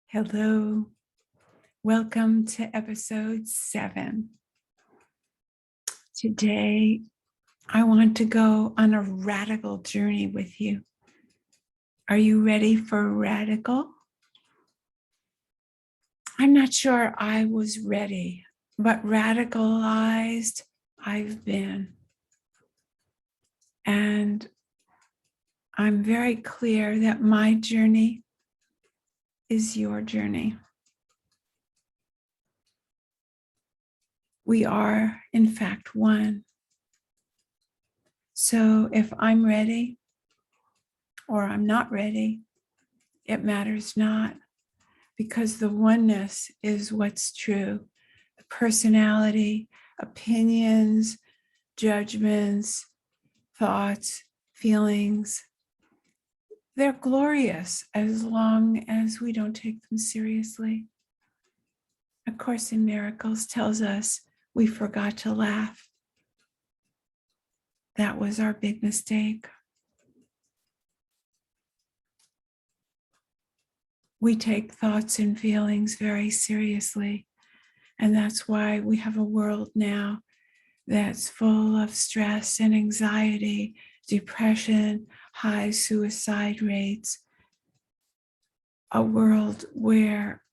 Hello, welcome to episode 7. Today, I want to go on a radical journey with you. Are you ready for radical? I'm not sure I was ready, but radicalized I've been. And I'm very clear that my journey is your journey. We are, in fact, one. So if I'm ready or I'm not ready, it matters not, because the oneness is what's true. The personality, opinions, judgments, thoughts, feelings, they're glorious as long as we don't take them seriously. A Course in Miracles tells us we forgot to laugh. That was our big mistake. We take thoughts and feelings very seriously, and that's why we have a world now that's full of stress and anxiety, depression, high suicide rates, a world where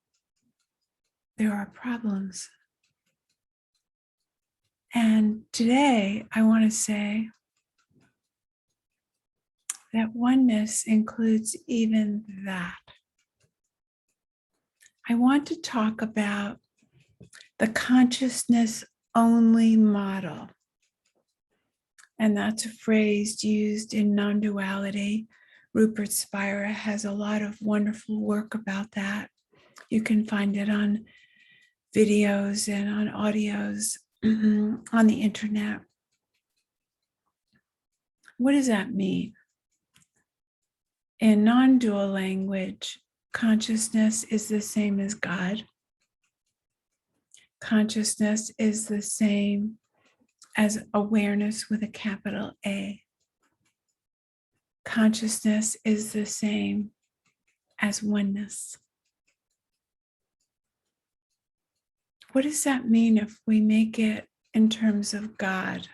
there are problems. And today I want to say that oneness includes even that. I want to talk about the consciousness only model. And that's a phrase used in non-duality. Rupert Spira has a lot of wonderful work about that. You can find it on videos and on audios on the internet. What does that mean? In non-dual language, consciousness is the same as God. Consciousness is the same as awareness with a capital A. Consciousness is the same as oneness. What does that mean if we make it in terms of God?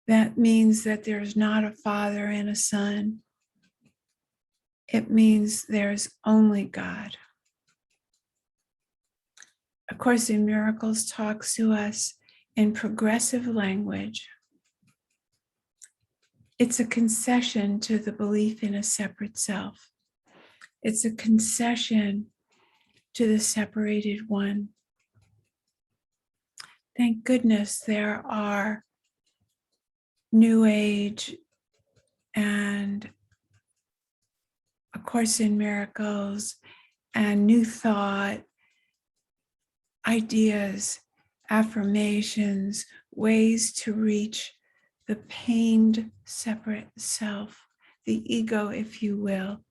That means that there's not a Father and a Son. It means there's only God. A Course in Miracles talks to us in progressive language. It's a concession to the belief in a separate self. It's a concession to the separated one. Thank goodness there are New Age and A Course in Miracles and New Thought ideas, affirmations, ways to reach the pained separate self, the ego, if you will,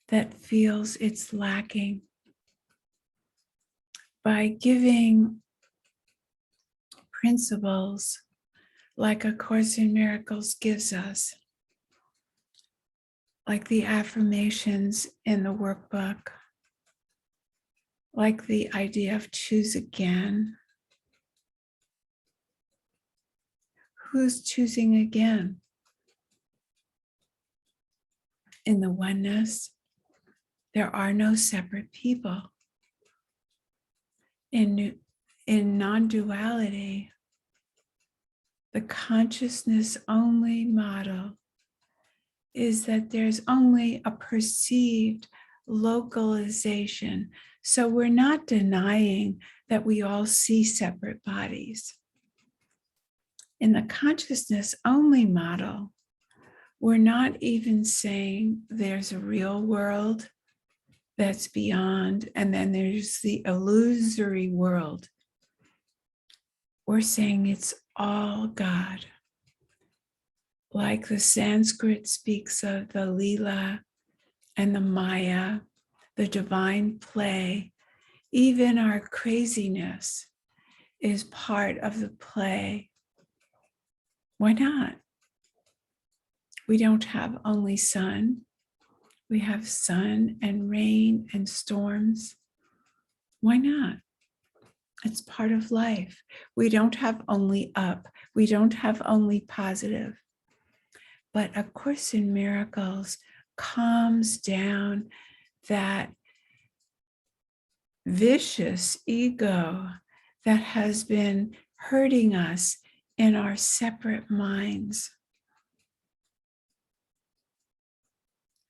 that feels it's lacking. By giving principles like A Course in Miracles gives us, like the affirmations in the workbook, like the idea of choose again. Who's choosing again? In the oneness, there are no separate people. In non-duality, the consciousness only model is that there's only a perceived localization. So we're not denying that we all see separate bodies. In the consciousness only model, we're not even saying there's a real world that's beyond, and then there's the illusory world. We're saying it's all God. Like the Sanskrit speaks of the Leela and the Maya, the divine play, even our craziness is part of the play. Why not? We don't have only sun. We have sun and rain and storms. Why not? It's part of life. We don't have only up. We don't have only positive. But A Course in Miracles calms down that vicious ego that has been hurting us in our separate minds.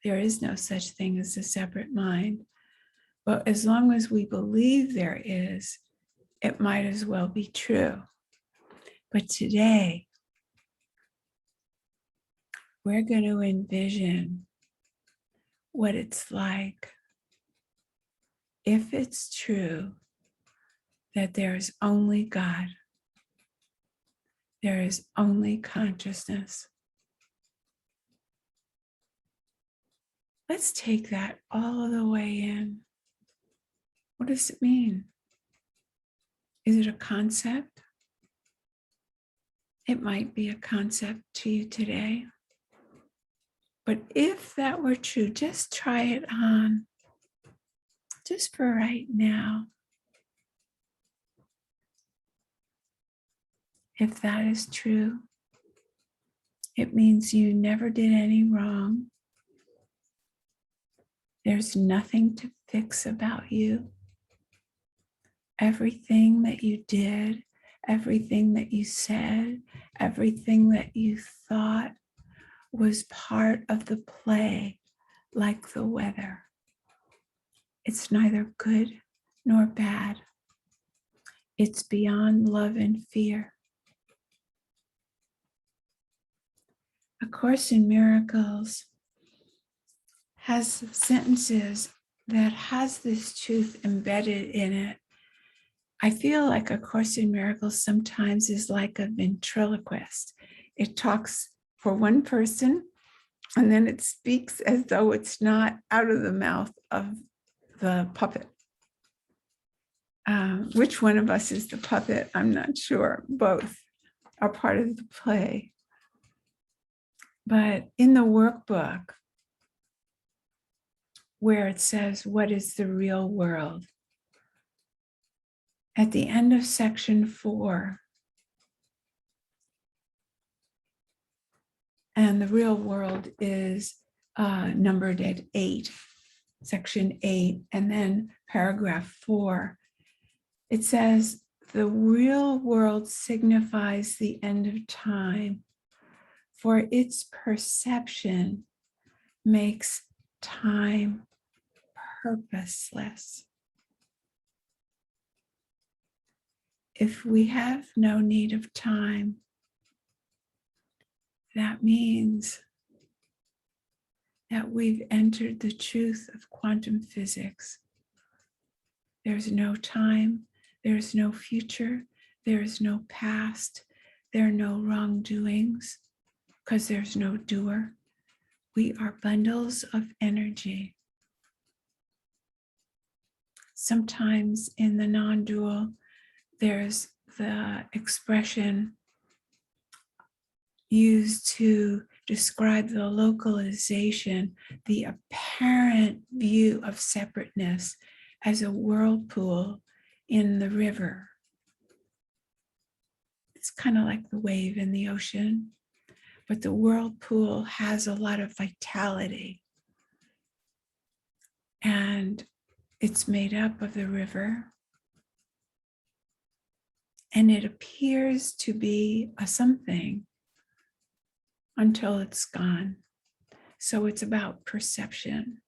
There is no such thing as a separate mind. But as long as we believe there is, it might as well be true. But today, we're going to envision what it's like if it's true that there is only God, there is only consciousness. Let's take that all the way in. What does it mean? Is it a concept? It might be a concept to you today. But if that were true, just try it on, just for right now. If that is true, it means you never did any wrong. There's nothing to fix about you. Everything that you did, everything that you said, everything that you thought was part of the play, like the weather. It's neither good nor bad. It's beyond love and fear. A Course in Miracles has sentences that has this truth embedded in it. I feel like A Course in Miracles sometimes is like a ventriloquist. It talks for one person, and then it speaks as though it's not out of the mouth of the puppet. Which one of us is the puppet? I'm not sure. Both are part of the play. But in the workbook, where it says, what is the real world? At the end of section 4, and the real world is numbered at 8, section 8, and then paragraph 4, it says, the real world signifies the end of time, for its perception makes time purposeless. If we have no need of time, that means that we've entered the truth of quantum physics. There's no time, there's no future, there's no past, there are no wrongdoings, because there's no doer. We are bundles of energy. Sometimes in the non-dual, there's the expression used to describe the localization, the apparent view of separateness as a whirlpool in the river. It's kind of like the wave in the ocean, but the whirlpool has a lot of vitality. And it's made up of the river. And it appears to be a something until it's gone. So it's about perception,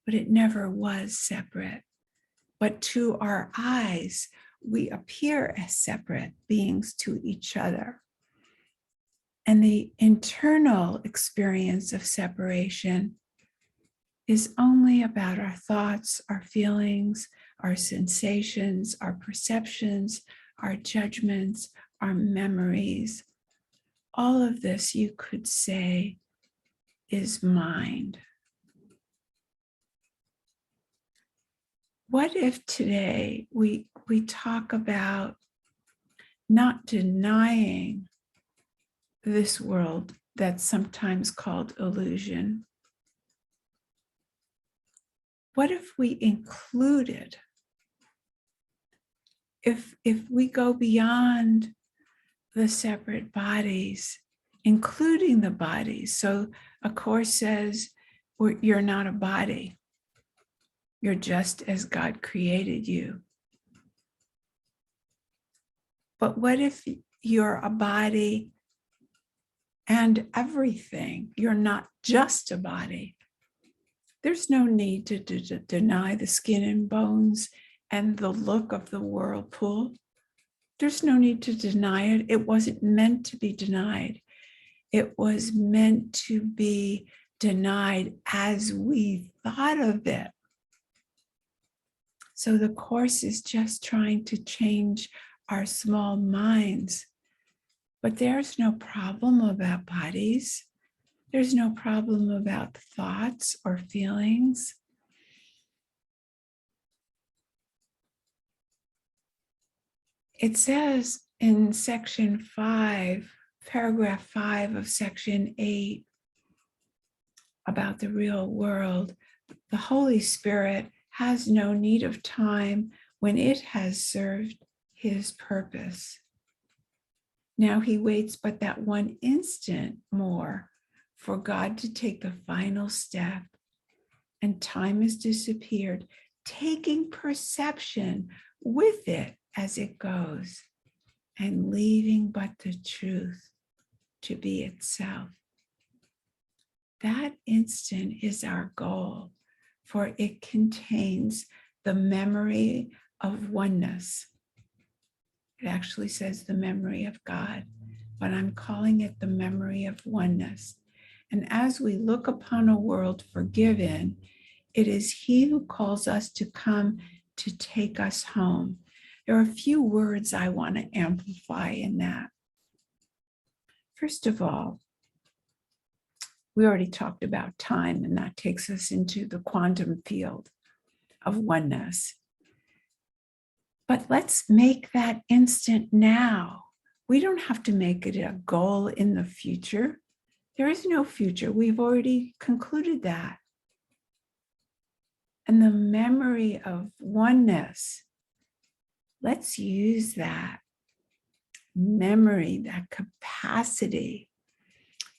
but it never was separate. But to our eyes, we appear as separate beings to each other. And the internal experience of separation is only about our thoughts, our feelings, our sensations, our perceptions, our judgments, our memories. All of this, you could say, is mind. What if today we talk about not denying this world that's sometimes called illusion, What if we included, if we go beyond the separate bodies, including the bodies? So a course says, you're not a body. You're just as God created you. But what if you're a body and everything? You're not just a body. There's no need to deny the skin and bones and the look of the whirlpool. There's no need to deny it. It wasn't meant to be denied. It was meant to be denied as we thought of it. So the Course is just trying to change our small minds. But there's no problem about bodies. There's no problem about thoughts or feelings. It says in section 5, paragraph 5 of section 8, about the real world, the Holy Spirit has no need of time when it has served his purpose. Now he waits but that one instant more for God to take the final step, and time has disappeared, taking perception with it as it goes, and leaving but the truth to be itself. That instant is our goal, for it contains the memory of oneness. It actually says the memory of God, but I'm calling it the memory of oneness. And as we look upon a world forgiven, it is he who calls us to come to take us home. There are a few words I want to amplify in that. First of all, we already talked about time, and that takes us into the quantum field of oneness. But let's make that instant now. We don't have to make it a goal in the future. There is no future. We've already concluded that. And the memory of oneness, let's use that memory, that capacity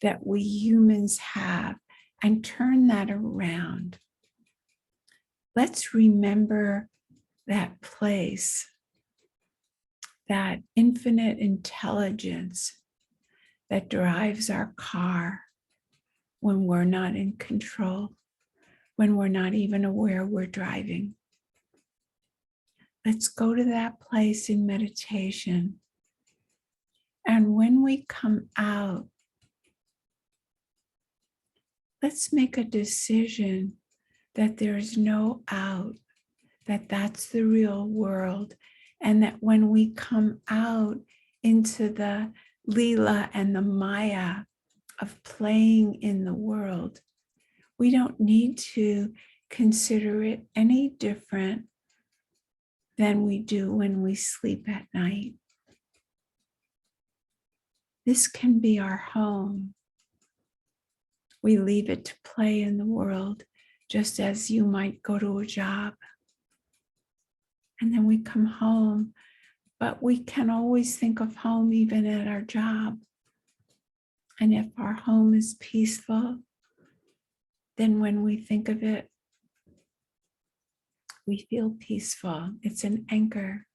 that we humans have, and turn that around. Let's remember that place, that infinite intelligence that drives our car when we're not in control, when we're not even aware we're driving. Let's go to that place in meditation. And when we come out, let's make a decision that there's no out, that that's the real world, and that when we come out into the Leela and the Maya of playing in the world, we don't need to consider it any different than we do when we sleep at night. This can be our home. We leave it to play in the world, just as you might go to a job. And then we come home, but we can always think of home even at our job. And if our home is peaceful, then when we think of it, we feel peaceful. It's an anchor.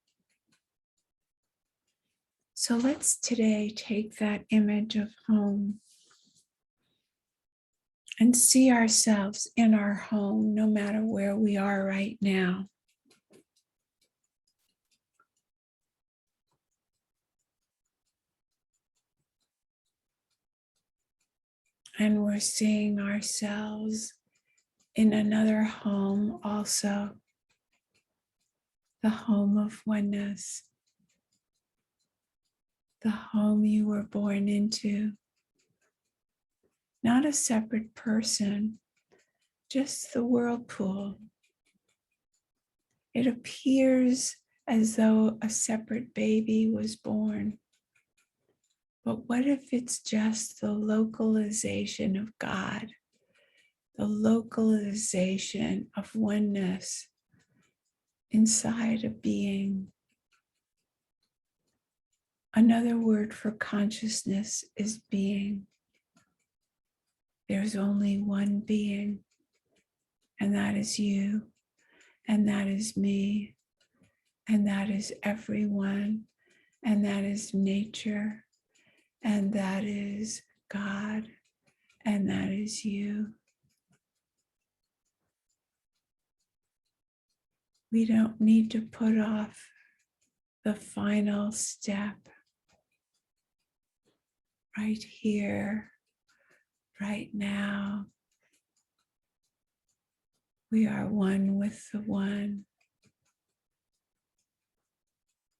So let's today take that image of home and see ourselves in our home, no matter where we are right now. And we're seeing ourselves in another home also, the home of oneness, the home you were born into. Not a separate person, just the whirlpool. It appears as though a separate baby was born. But what if it's just the localization of God the localization of oneness inside a being. Another word for consciousness is being. There's only one being, and that is you, and that is me, and that is everyone, and that is nature, and that is God, and that is you. We don't need to put off the final step. Right here, right now, we are one with the one.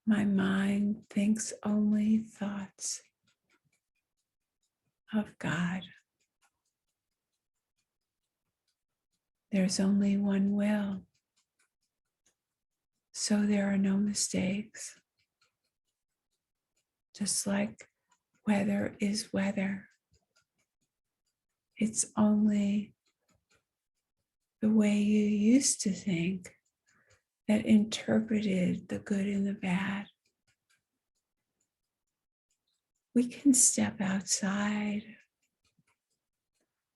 My mind thinks only thoughts of God. There's only one will, so there are no mistakes. Just like weather is weather. It's only the way you used to think that interpreted the good and the bad. We can step outside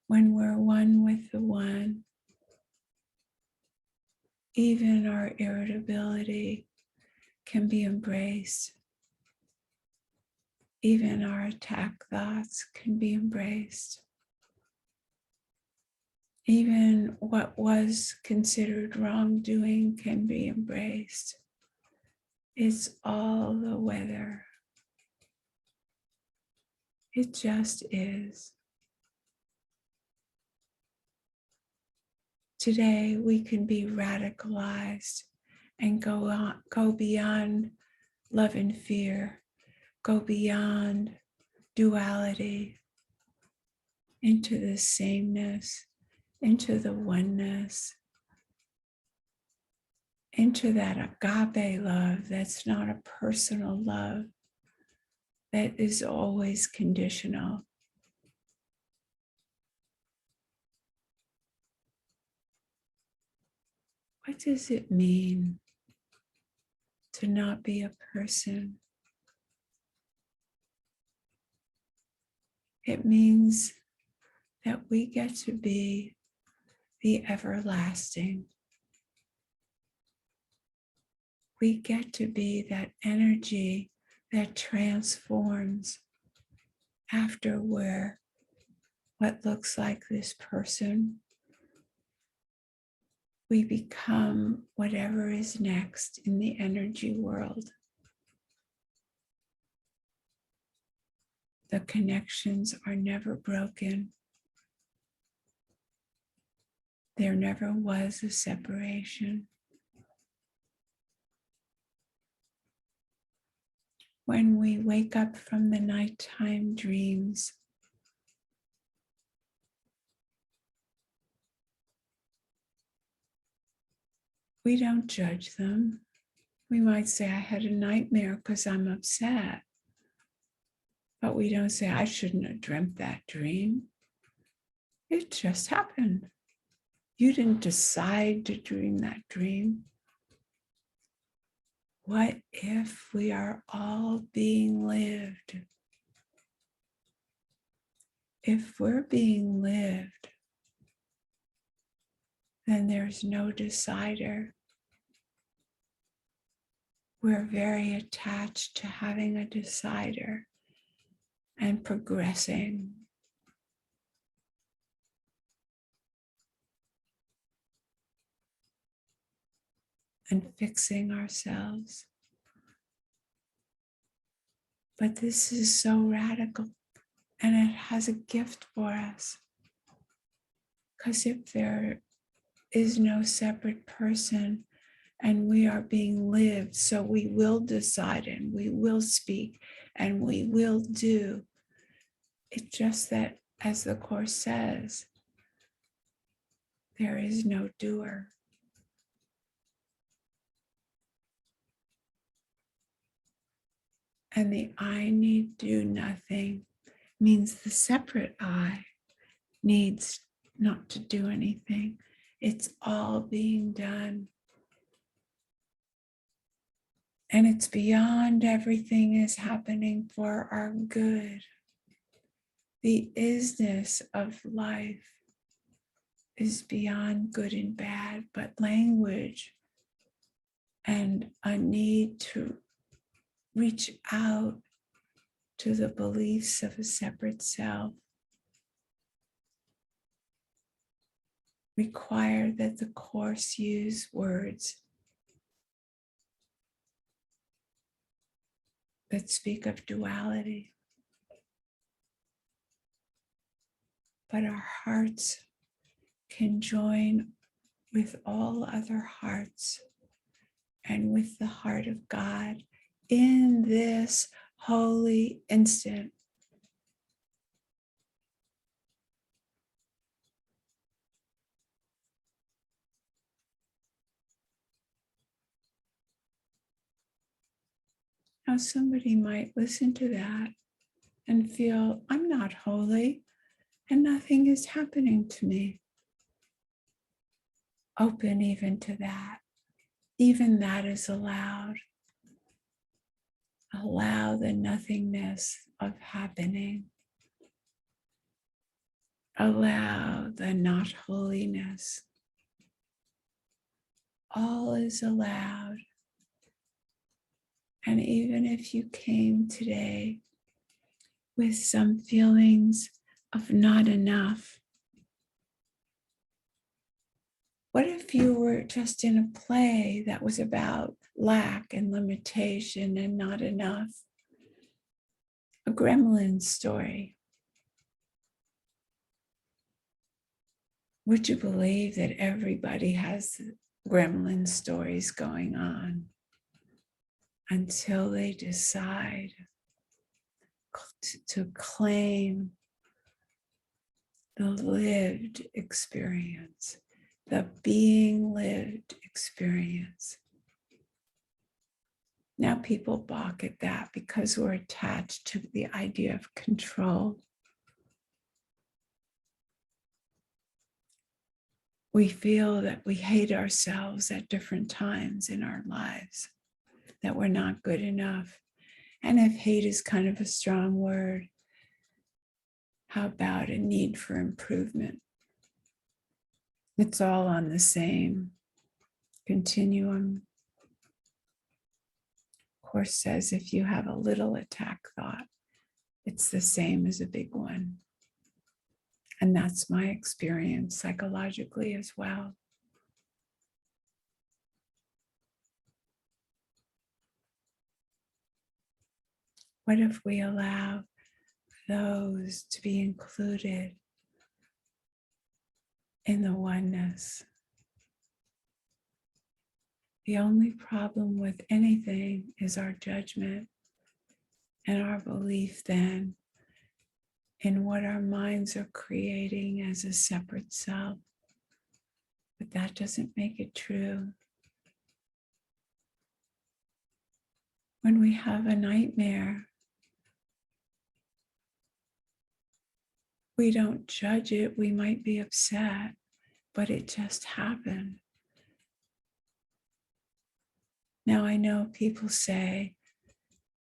when we're one with the one. Even our irritability can be embraced. Even our attack thoughts can be embraced. Even what was considered wrongdoing can be embraced. It's all the weather. It just is. Today we can be radicalized and go beyond love and fear, go beyond duality into the sameness, into the oneness, into that agape love that's not a personal love, that is always conditional. What does it mean to not be a person? It means that we get to be the everlasting. We get to be that energy that transforms after we're what looks like this person. We become whatever is next in the energy world. The connections are never broken. There never was a separation. When we wake up from the nighttime dreams, we don't judge them. We might say, I had a nightmare because I'm upset. But we don't say, I shouldn't have dreamt that dream. It just happened. You didn't decide to dream that dream. What if we are all being lived? If we're being lived, then there's no decider. We're very attached to having a decider and progressing. And fixing ourselves. But this is so radical, and it has a gift for us. Because if there is no separate person and we are being lived, so we will decide and we will speak and we will do. It's just that, as the Course says, there is no doer. And the I need do nothing means the separate I needs not to do anything. It's all being done. And it's beyond everything is happening for our good. The isness of life is beyond good and bad, but language and a need to reach out to the beliefs of a separate self require that the Course use words that speak of duality. But our hearts can join with all other hearts and with the heart of God in this holy instant. Now, somebody might listen to that and feel, I'm not holy and nothing is happening to me. Open even to that. Even that is allowed. Allow the nothingness of happening. Allow the not holiness. All is allowed. And even if you came today with some feelings of not enough, what if you were just in a play that was about lack and limitation and not enough? A gremlin story. Would you believe that everybody has gremlin stories going on until they decide to claim the lived experience, the being lived experience? Now people balk at that because we're attached to the idea of control. We feel that we hate ourselves at different times in our lives, that we're not good enough. And if hate is kind of a strong word, how about a need for improvement? It's all on the same continuum. Course says if you have a little attack thought, it's the same as a big one. And that's my experience psychologically as well. What if we allow those to be included in the oneness? The only problem with anything is our judgment and our belief then in what our minds are creating as a separate self. But that doesn't make it true. When we have a nightmare, we don't judge it. We might be upset, but it just happened. Now I know people say,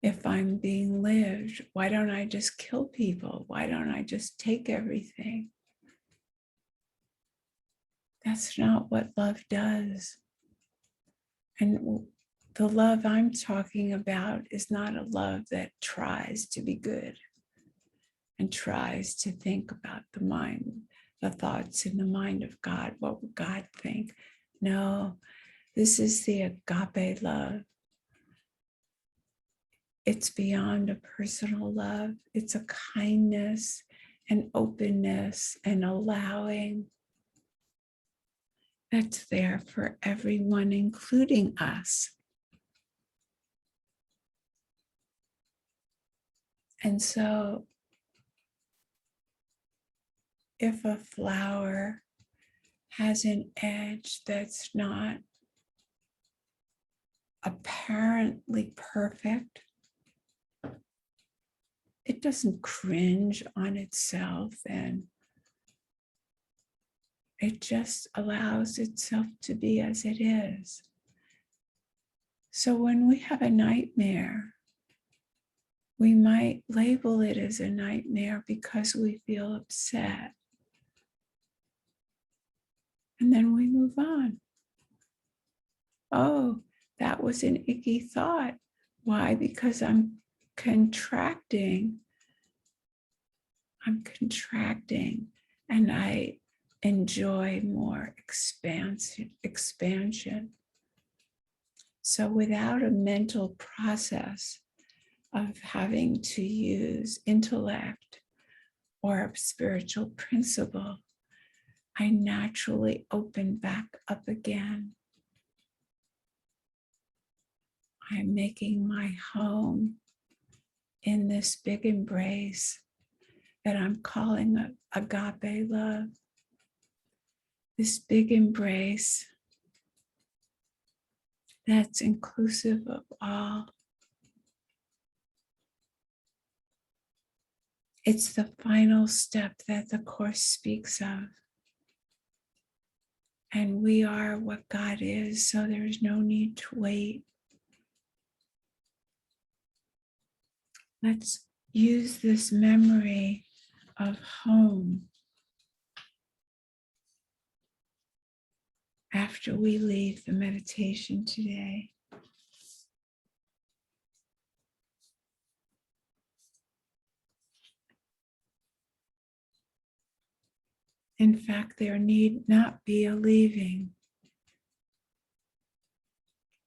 if I'm being lived, why don't I just kill people? Why don't I just take everything? That's not what love does. And the love I'm talking about is not a love that tries to be good and tries to think about the mind, the thoughts in the mind of God. What would God think? No, this is the agape love. It's beyond a personal love. It's a kindness and openness and allowing that's there for everyone, including us. And so if a flower has an edge that's not apparently perfect, it doesn't cringe on itself and It just allows itself to be as it is. So when we have a nightmare, we might label it as a nightmare because we feel upset. And then we move on. Oh, that was an icky thought. Why? Because I'm contracting. I'm contracting, and I enjoy more expansion. So without a mental process of having to use intellect or a spiritual principle, I naturally open back up again. I'm making my home in this big embrace that I'm calling agape love. This big embrace that's inclusive of all. It's the final step that the Course speaks of. And we are what God is, so there's no need to wait. Let's use this memory of home after we leave the meditation today. In fact, there need not be a leaving.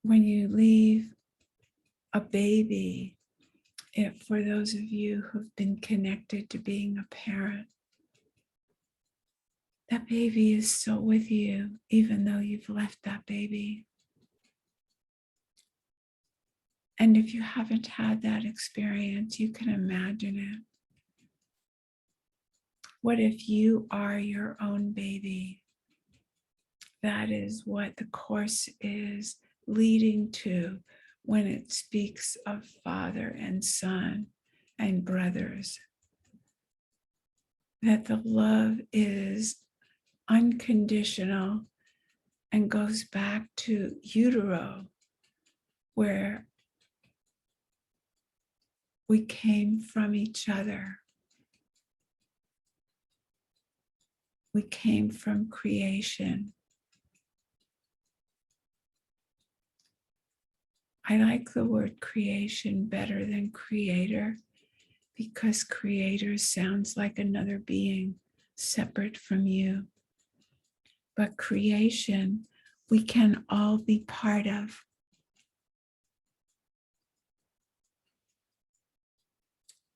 When you leave a baby, for those of you who've been connected to being a parent, that baby is still with you, even though you've left that baby. And if you haven't had that experience, you can imagine it. What if you are your own baby? That is what the Course is leading to when it speaks of father and son and brothers. That the love is unconditional and goes back to utero, where we came from each other. We came from creation. I like the word creation better than creator, because creator sounds like another being separate from you. But creation, we can all be part of.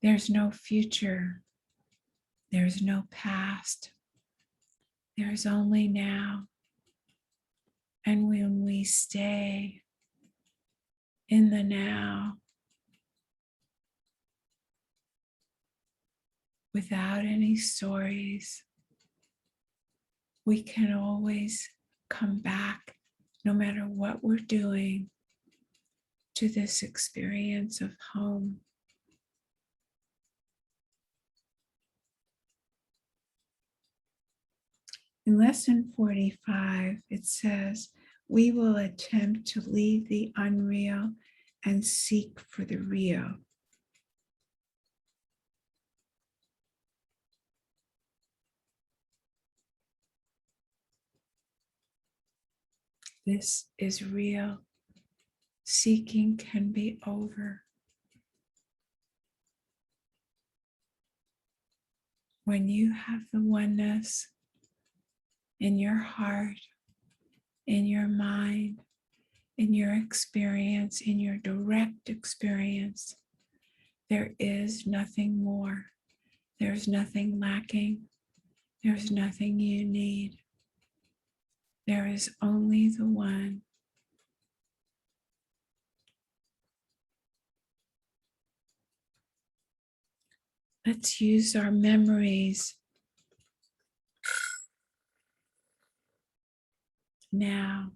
There's no future. There's no past. There's only now. And when we stay in the now, without any stories, we can always come back, no matter what we're doing, to this experience of home. In lesson 45, it says, we will attempt to leave the unreal and seek for the real. This is real. Seeking can be over. When you have the oneness in your heart, in your mind, in your experience, in your direct experience, there is nothing more. There's nothing lacking. There's nothing you need. There is only the one. Let's use our memories now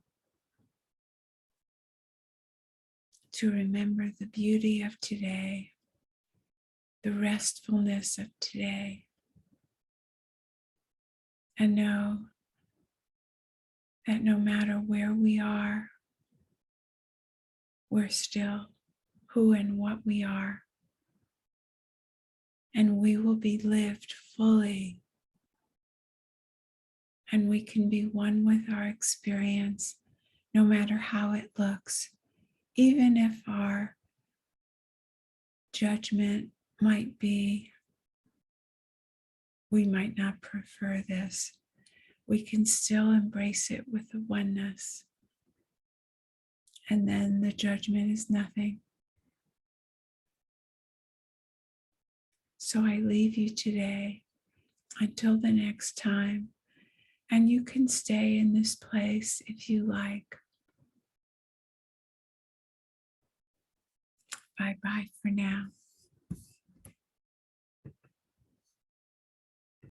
to remember the beauty of today, the restfulness of today, and know that no matter where we are, we're still who and what we are. And we will be lived fully. And we can be one with our experience, no matter how it looks, even if our judgment might be, we might not prefer this. We can still embrace it with the oneness. And then the judgment is nothing. So I leave you today until the next time. And you can stay in this place if you like. Bye-bye for now.